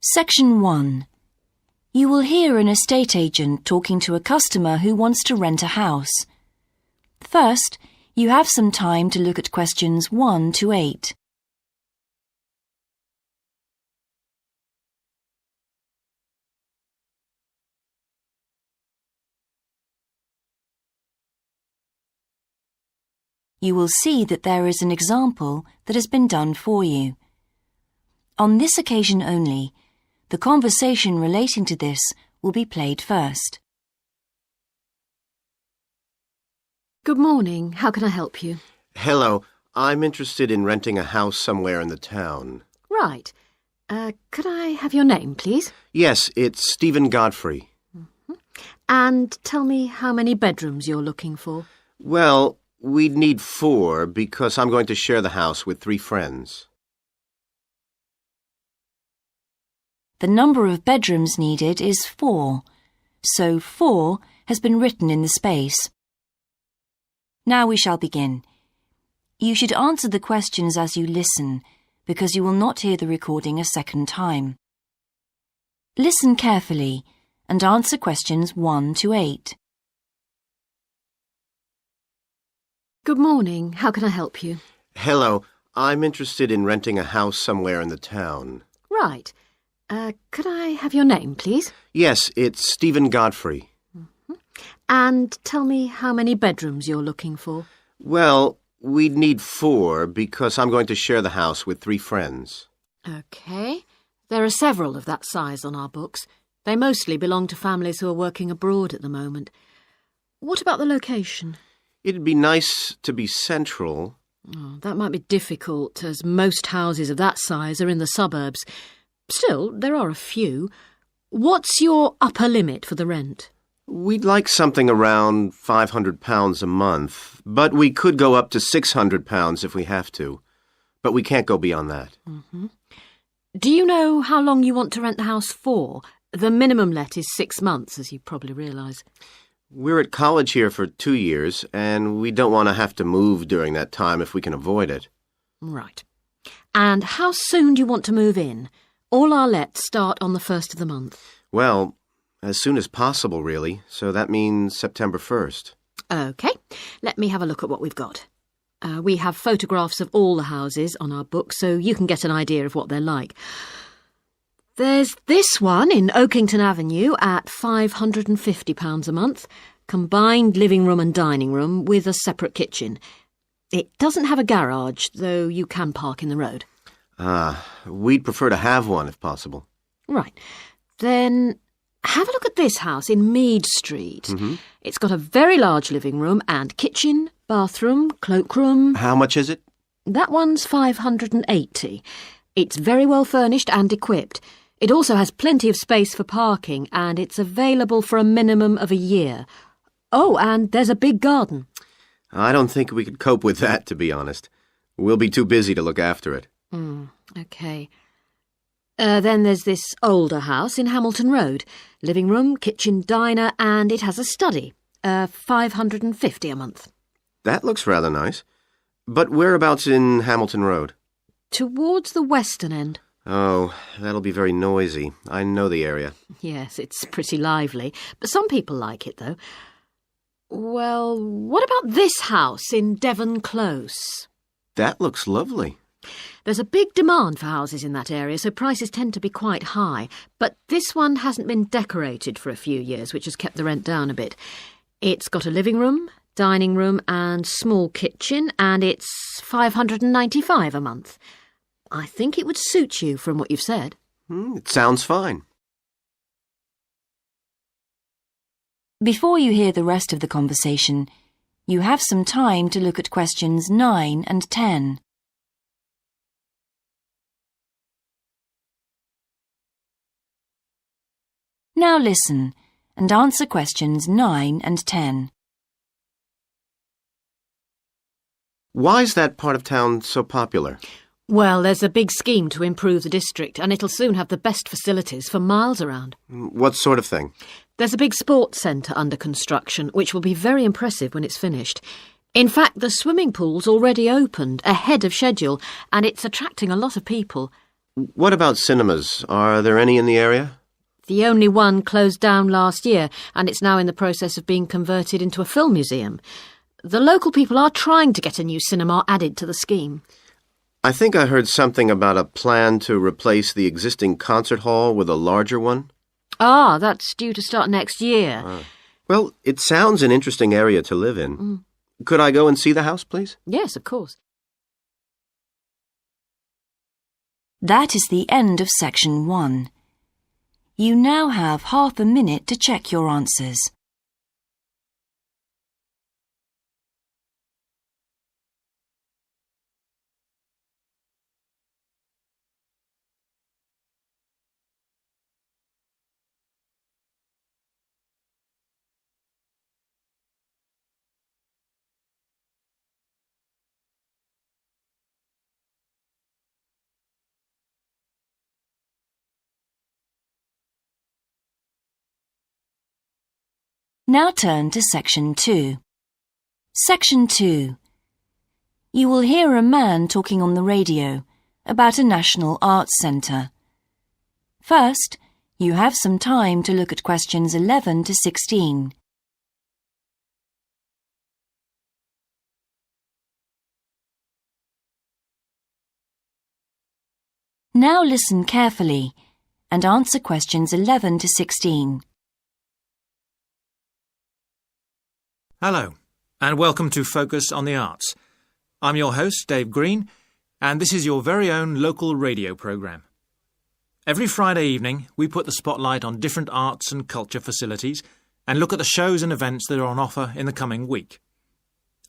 Section 1. You will hear an estate agent talking to a customer who wants to rent a house. First, you have some time to look at questions 1 to 8. You will see that there is an example that has been done for you. On this occasion only, the conversation relating to this will be played first. Good morning. How can I help you? Hello. I'm interested in renting a house somewhere in the town. Right. Could I have your name, please? Yes, it's Stephen Godfrey. And tell me how many bedrooms you're looking for. Well, we'd need 4 because I'm going to share the house with 3 friends. The number of bedrooms needed is 4, so 4 has been written in the space. Now we shall begin. You should answer the questions as you listen, because you will not hear the recording a second time. Listen carefully and answer questions 1 to 8. Good morning. How can I help you? Hello. I'm interested in renting a house somewhere in the town. Right. Could I have your name, please? Yes, it's Stephen Godfrey. And tell me how many bedrooms you're looking for. Well, we'd need 4 because I'm going to share the house with 3 friends. OK. There are several of that size on our books. They mostly belong to families who are working abroad at the moment. What about the location? It'd be nice to be central. Oh, that might be difficult, as most houses of that size are in the suburbs. Still, there are a few. What's your upper limit for the rent? We'd like something around £500 a month, but we could go up to £600 if we have to. But we can't go beyond that. Do you know how long you want to rent the house for? The minimum let is 6 months, as you probably realise. We're at college here for 2 years, and we don't want to have to move during that time if we can avoid it. Right. And how soon do you want to move in? All our lets start on the 1st of the month. Well, as soon as possible, really, so that means September 1st. OK, let me have a look at what we've got. We have photographs of all the houses on our book, so you can get an idea of what they're like. There's this one in Oakington Avenue at £550 a month, combined living room and dining room with a separate kitchen. It doesn't have a garage, though you can park in the road. We'd prefer to have one if possible. Right. Then have a look at this house in Mead Street. It's got a very large living room and kitchen, bathroom, cloakroom. How much is it? That one's £580. It's very well furnished and equipped. It also has plenty of space for parking, and it's available for a minimum of a year. Oh, and there's a big garden. I don't think we could cope with that, to be honest. We'll be too busy to look after it. OK. Then there's this older house in Hamilton Road. Living room, kitchen, diner, and it has a study. £550 a month. That looks rather nice. But whereabouts in Hamilton Road? Towards the western end. Oh, that'll be very noisy. I know the area. Yes, it's pretty lively, but some people like it, though. Well, what about this house in Devon Close? That looks lovely. There's a big demand for houses in that area, so prices tend to be quite high. But this one hasn't been decorated for a few years, which has kept the rent down a bit. It's got a living room, dining room and small kitchen, and it's £595 a month. I think it would suit you from what you've said. It sounds fine. Before you hear the rest of the conversation, you have some time to look at questions 9 and 10. Now listen and answer questions 9 and 10. Why is that part of town so popular? Well, there's a big scheme to improve the district, and it'll soon have the best facilities for miles around. What sort of thing? There's a big sports centre under construction, which will be very impressive when it's finished. In fact, the swimming pool's already opened, ahead of schedule, and it's attracting a lot of people. What about cinemas? Are there any in the area? The only one closed down last year, and it's now in the process of being converted into a film museum. The local people are trying to get a new cinema added to the scheme. I think I heard something about a plan to replace the existing concert hall with a larger one. Ah, that's due to start next year. Well, it sounds an interesting area to live in. Could I go and see the house, please? Yes, of course. That is the end of section 1. You now have half a minute to check your answers. Now turn to section 2. Section 2. You will hear a man talking on the radio about a national arts centre. First, you have some time to look at questions 11 to 16. Now listen carefully and answer questions 11 to 16. Hello, and welcome to Focus on the Arts. I'm your host, Dave Green, and this is your very own local radio programme. Every Friday evening, we put the spotlight on different arts and culture facilities and look at the shows and events that are on offer in the coming week.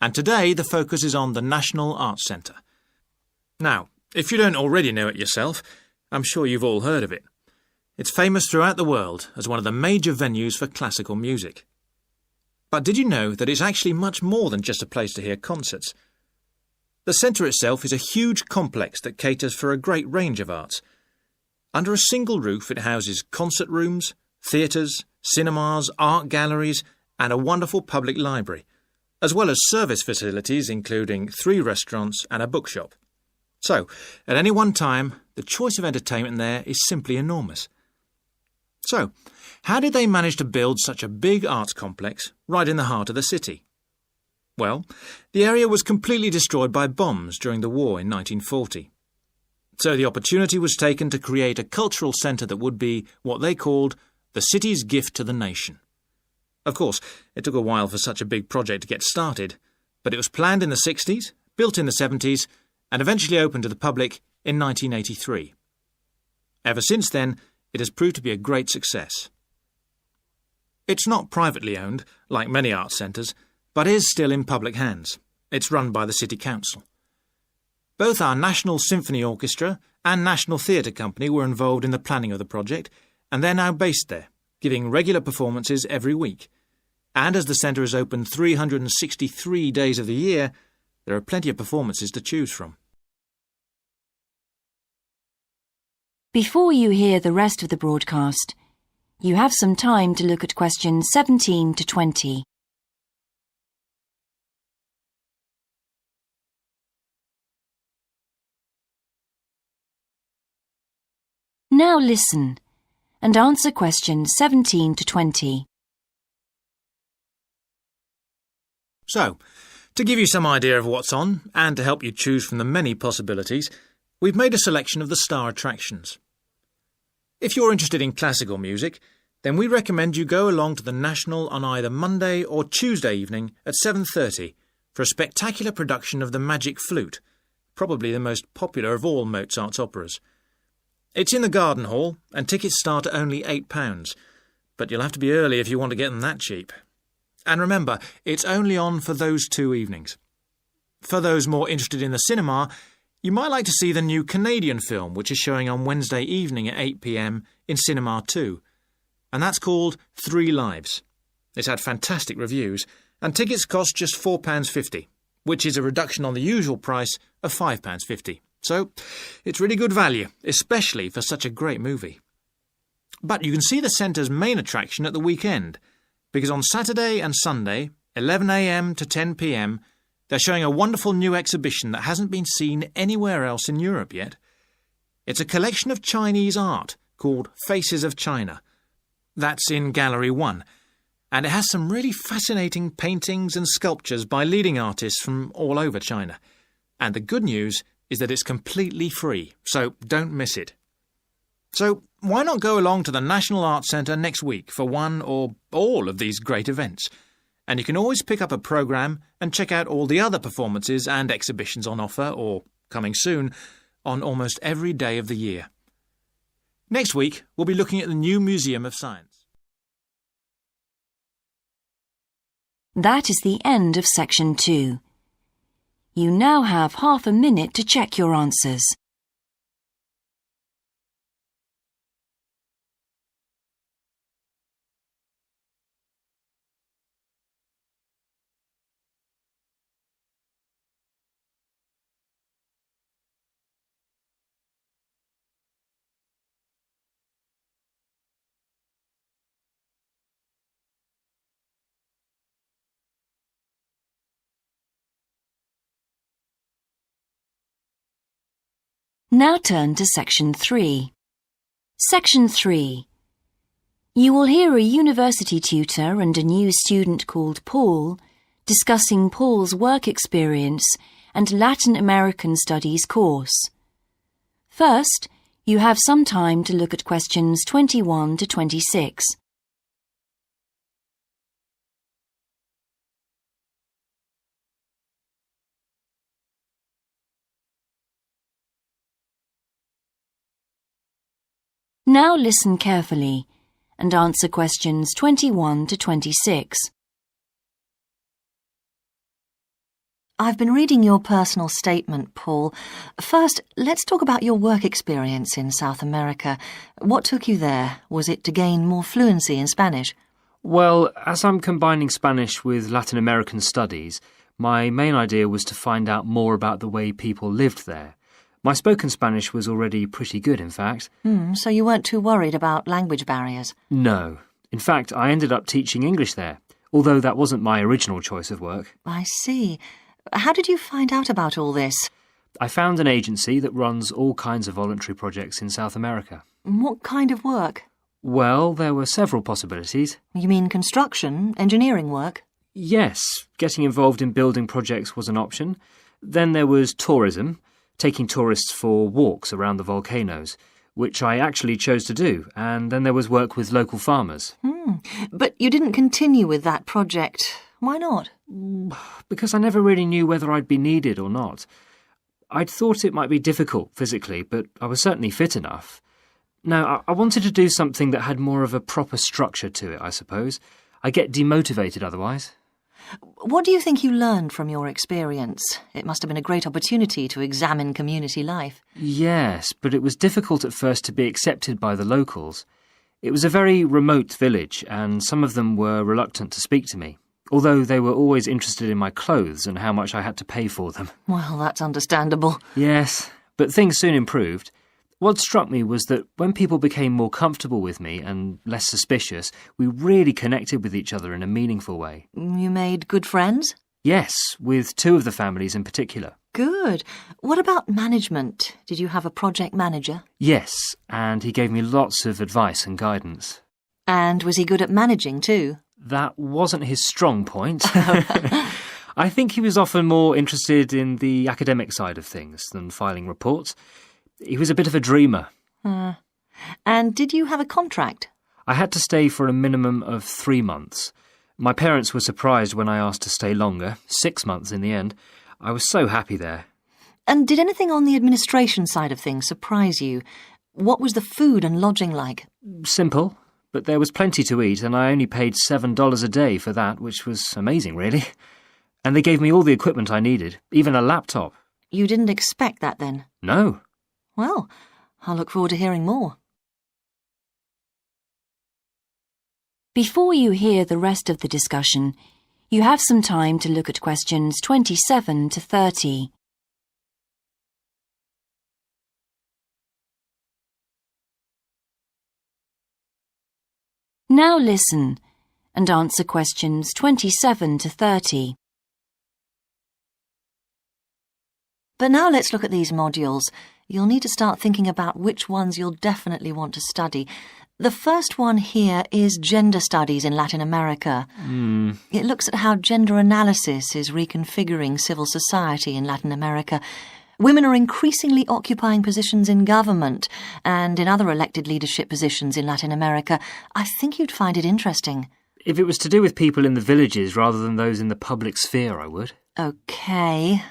And today, the focus is on the National Arts Centre. Now, if you don't already know it yourself, I'm sure you've all heard of it. It's famous throughout the world as one of the major venues for classical music. But did you know that it's actually much more than just a place to hear concerts? The centre itself is a huge complex that caters for a great range of arts. Under a single roof it houses concert rooms, theatres, cinemas, art galleries and a wonderful public library, as well as service facilities including 3 restaurants and a bookshop. So, at any one time, the choice of entertainment there is simply enormous. So, how did they manage to build such a big arts complex right in the heart of the city? Well, the area was completely destroyed by bombs during the war in 1940. So the opportunity was taken to create a cultural centre that would be what they called the city's gift to the nation. Of course, it took a while for such a big project to get started, but it was planned in the 60s, built in the 70s, and eventually opened to the public in 1983. Ever since then, it has proved to be a great success. It's not privately owned, like many arts centres, but is still in public hands. It's run by the City Council. Both our National Symphony Orchestra and National Theatre Company were involved in the planning of the project, and they're now based there, giving regular performances every week. And as the centre is open 363 days of the year, there are plenty of performances to choose from. Before you hear the rest of the broadcast, you have some time to look at questions 17 to 20. Now listen and answer questions 17 to 20. So, to give you some idea of what's on, and to help you choose from the many possibilities, we've made a selection of the star attractions. If you're interested in classical music, then we recommend you go along to the National on either Monday or Tuesday evening at 7:30 for a spectacular production of The Magic Flute, probably the most popular of all Mozart's operas. It's in the Garden Hall, and tickets start at only £8, but you'll have to be early if you want to get them that cheap. And remember, it's only on for those 2 evenings. For those more interested in the cinema, you might like to see the new Canadian film, which is showing on Wednesday evening at 8 p.m. in Cinema 2. And that's called 3 Lives. It's had fantastic reviews, and tickets cost just £4.50, which is a reduction on the usual price of £5.50. So, it's really good value, especially for such a great movie. But you can see the centre's main attraction at the weekend, because on Saturday and Sunday, 11 a.m. to 10 p.m, they're showing a wonderful new exhibition that hasn't been seen anywhere else in Europe yet. It's a collection of Chinese art called Faces of China. That's in Gallery 1, and it has some really fascinating paintings and sculptures by leading artists from all over China. And the good news is that it's completely free, so don't miss it. So why not go along to the National Arts Centre next week for one or all of these great events? And you can always pick up a programme and check out all the other performances and exhibitions on offer, or coming soon, on almost every day of the year. Next week, we'll be looking at the new Museum of Science. That is the end of section 2. You now have half a minute to check your answers. Now turn to section 3. Section 3. You will hear a university tutor and a new student called Paul discussing Paul's work experience and Latin American Studies course. First, you have some time to look at questions 21 to 26. Now listen carefully and answer questions 21 to 26. I've been reading your personal statement, Paul. First, let's talk about your work experience in South America. What took you there? Was it to gain more fluency in Spanish? Well, as I'm combining Spanish with Latin American studies, my main idea was to find out more about the way people lived there. My spoken Spanish was already pretty good, in fact. So you weren't too worried about language barriers? No. In fact, I ended up teaching English there, although that wasn't my original choice of work. I see. How did you find out about all this? I found an agency that runs all kinds of voluntary projects in South America. What kind of work? Well, there were several possibilities. You mean construction, engineering work? Yes, getting involved in building projects was an option. Then there was tourism, taking tourists for walks around the volcanoes, which I actually chose to do, and then there was work with local farmers. But you didn't continue with that project. Why not? Because I never really knew whether I'd be needed or not. I'd thought it might be difficult physically, but I was certainly fit enough. Now, I wanted to do something that had more of a proper structure to it, I suppose. I get demotivated otherwise. What do you think you learned from your experience? It must have been a great opportunity to examine community life. Yes, but it was difficult at first to be accepted by the locals. It was a very remote village, and some of them were reluctant to speak to me, although they were always interested in my clothes and how much I had to pay for them. Well, that's understandable. Yes, but things soon improved. What struck me was that when people became more comfortable with me and less suspicious, we really connected with each other in a meaningful way. You made good friends? Yes, with two of the families in particular. Good. What about management? Did you have a project manager? Yes, and he gave me lots of advice and guidance. And was he good at managing too? That wasn't his strong point. I think he was often more interested in the academic side of things than filing reports. He was a bit of a dreamer. And did you have a contract? I had to stay for a minimum of 3 months. My parents were surprised when I asked to stay longer, 6 months in the end. I was so happy there. And did anything on the administration side of things surprise you? What was the food and lodging like? Simple, but there was plenty to eat, and I only paid $7 a day for that, which was amazing, really. And they gave me all the equipment I needed, even a laptop. You didn't expect that then? No. Well, I'll look forward to hearing more. Before you hear the rest of the discussion, you have some time to look at questions 27 to 30. Now listen and answer questions 27 to 30. But now let's look at these modules. You'll need to start thinking about which ones you'll definitely want to study. The first one here is gender studies in Latin America. It looks at how gender analysis is reconfiguring civil society in Latin America. Women are increasingly occupying positions in government and in other elected leadership positions in Latin America. I think you'd find it interesting. If it was to do with people in the villages rather than those in the public sphere, I would. OK.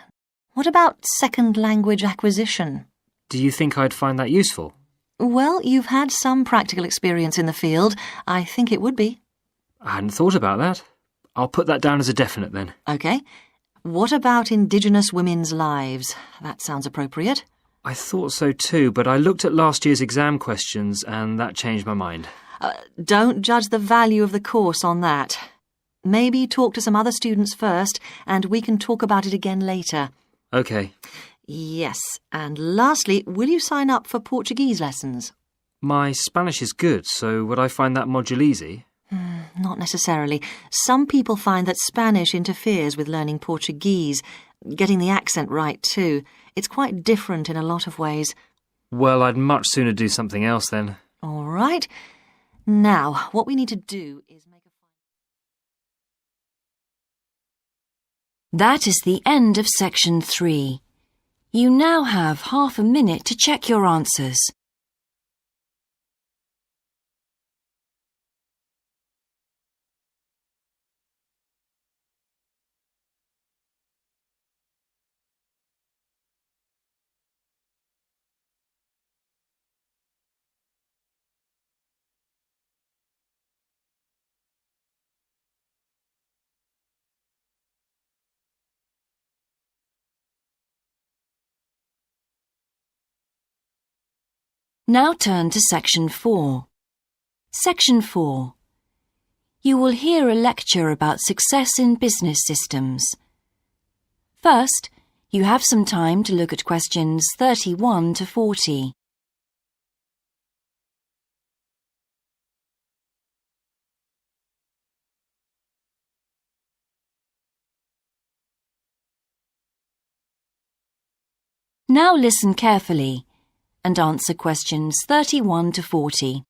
What about second language acquisition? Do you think I'd find that useful? Well, you've had some practical experience in the field. I think it would be. I hadn't thought about that. I'll put that down as a definite then. OK. What about Indigenous women's lives? That sounds appropriate. I thought so too, but I looked at last year's exam questions and that changed my mind. Don't judge the value of the course on that. Maybe talk to some other students first, and we can talk about it again later. OK. Yes, and lastly, will you sign up for Portuguese lessons? My Spanish is good, so would I find that module easy? Not necessarily. Some people find that Spanish interferes with learning Portuguese, getting the accent right too. It's quite different in a lot of ways. Well, I'd much sooner do something else then. All right. Now, what we need to do is make a... That is the end of section 3. You now have half a minute to check your answers. Now turn to section 4. Section 4. You will hear a lecture about success in business systems. First, you have some time to look at questions 31 to 40. Now listen carefully and answer questions 31 to 40.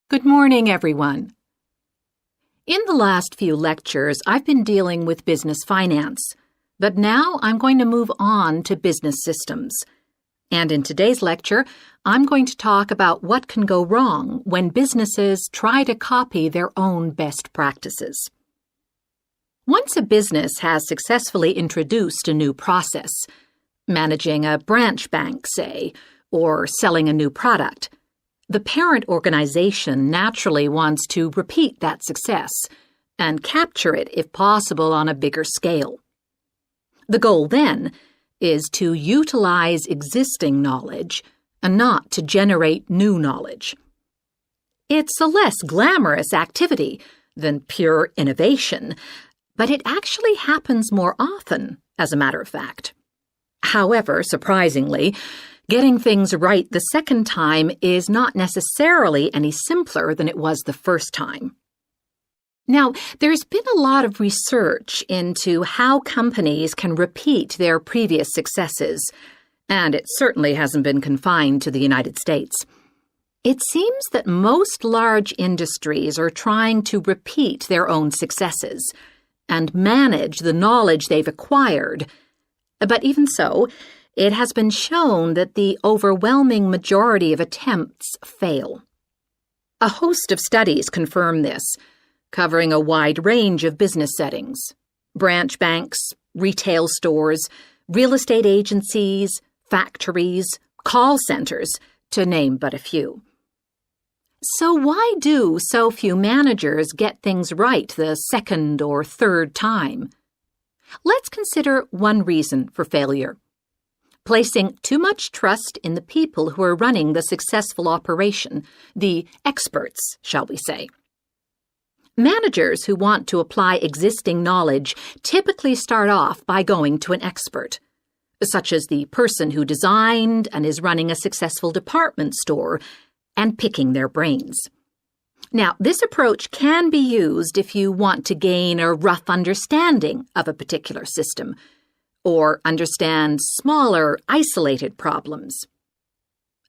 Good morning, everyone. In the last few lectures, I've been dealing with business finance, but now I'm going to move on to business systems. And in today's lecture, I'm going to talk about what can go wrong when businesses try to copy their own best practices. Once a business has successfully introduced a new process, managing a branch bank, say, or selling a new product, the parent organization naturally wants to repeat that success and capture it, if possible, on a bigger scale. The goal, then, is to utilize existing knowledge and not to generate new knowledge. It's a less glamorous activity than pure innovation, but it actually happens more often, as a matter of fact. However, surprisingly, getting things right the second time is not necessarily any simpler than it was the first time. Now, there's been a lot of research into how companies can repeat their previous successes, and it certainly hasn't been confined to the United States. It seems that most large industries are trying to repeat their own successes and manage the knowledge they've acquired. But even so, it has been shown that the overwhelming majority of attempts fail. A host of studies confirm this, covering a wide range of business settings: branch banks, retail stores, real estate agencies, factories, call centers, to name but a few. So why do so few managers get things right the second or third time? Let's consider one reason for failure: placing too much trust in the people who are running the successful operation, the experts, shall we say. Managers who want to apply existing knowledge typically start off by going to an expert, such as the person who designed and is running a successful department store, and picking their brains. Now, this approach can be used if you want to gain a rough understanding of a particular system, or understand smaller, isolated problems.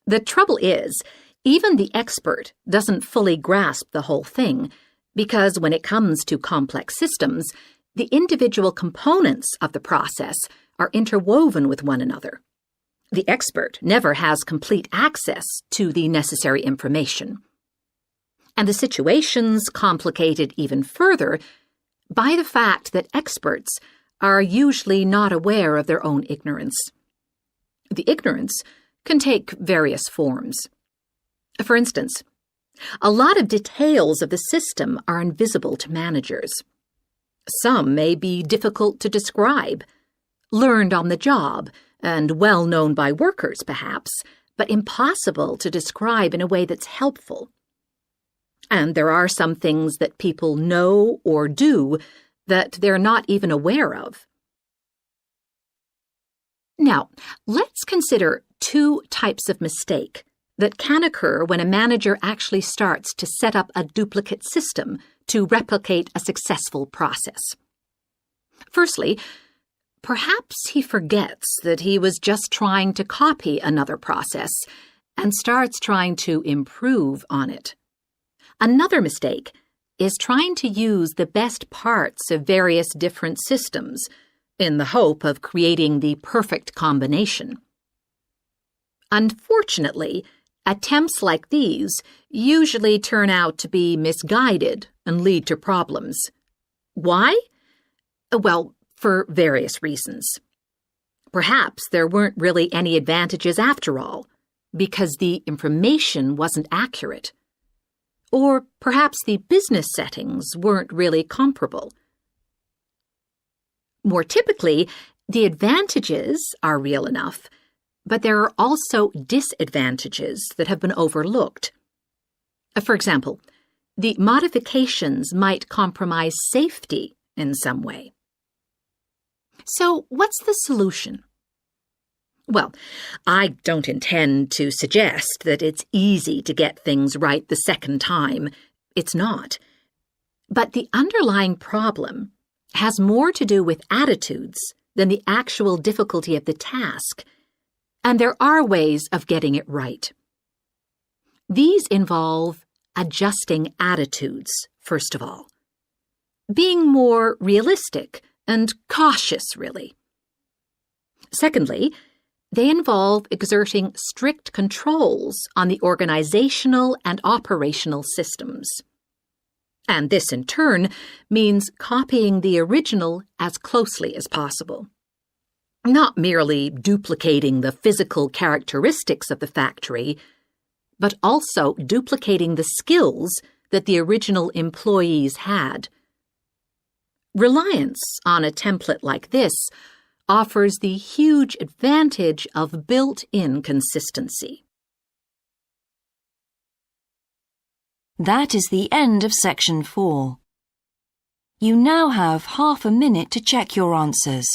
The trouble is, even the expert doesn't fully grasp the whole thing, because when it comes to complex systems, the individual components of the process are interwoven with one another. The expert never has complete access to the necessary information. And the situation's complicated even further by the fact that experts are usually not aware of their own ignorance. The ignorance can take various forms. For instance, a lot of details of the system are invisible to managers. Some may be difficult to describe, learned on the job, and well known by workers, perhaps, but impossible to describe in a way that's helpful. And there are some things that people know or do that they're not even aware of. Now, let's consider two types of mistake that can occur when a manager actually starts to set up a duplicate system to replicate a successful process. Firstly, perhaps he forgets that he was just trying to copy another process and starts trying to improve on it. Another mistake is trying to use the best parts of various different systems in the hope of creating the perfect combination. Unfortunately, attempts like these usually turn out to be misguided and lead to problems. Why? Well, for various reasons. Perhaps there weren't really any advantages after all, because the information wasn't accurate. Or perhaps the business settings weren't really comparable. More typically, the advantages are real enough, but there are also disadvantages that have been overlooked. For example, the modifications might compromise safety in some way. So, what's the solution? Well, I don't intend to suggest that it's easy to get things right the second time. It's not. But the underlying problem has more to do with attitudes than the actual difficulty of the task, and there are ways of getting it right. These involve adjusting attitudes, first of all. Being more realistic and cautious, really. Secondly, they involve exerting strict controls on the organizational and operational systems. And this, in turn, means copying the original as closely as possible. Not merely duplicating the physical characteristics of the factory, but also duplicating the skills that the original employees had. Reliance on a template like this offers the huge advantage of built-in consistency. That is the end of section 4. You now have half a minute to check your answers.